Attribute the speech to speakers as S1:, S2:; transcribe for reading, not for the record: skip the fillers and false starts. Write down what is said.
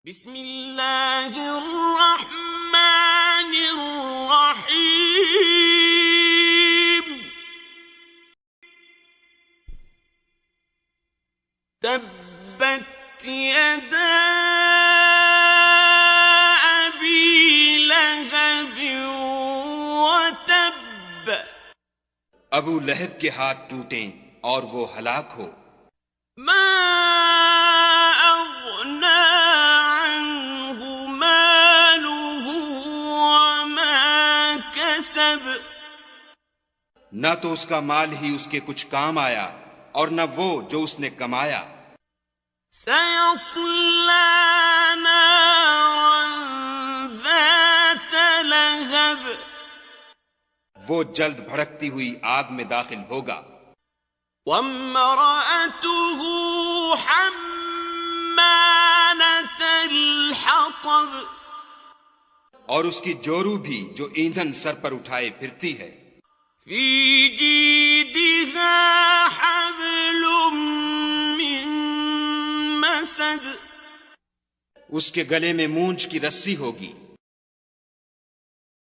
S1: بسم اللہ الرحمن الرحیم تبت یدا ابی لہب وتب
S2: ابو لہب کے ہاتھ ٹوٹیں اور وہ ہلاک ہو۔
S1: ما اغنی عنہ مالہ وما کسب
S2: نہ تو اس کا مال ہی اس کے کچھ کام آیا اور نہ وہ جو اس نے کمایا۔
S1: سیصلی نارا ذات لہب
S2: وہ جلد بھڑکتی ہوئی آگ میں داخل ہوگا۔
S1: وامرأته حمالة الحطب
S2: اور اس کی جورو بھی جو ایندھن سر پر اٹھائے پھرتی ہے۔
S1: في جيدها حبل من مسد
S2: اس کے گلے میں مونچھ کی رسی ہوگی۔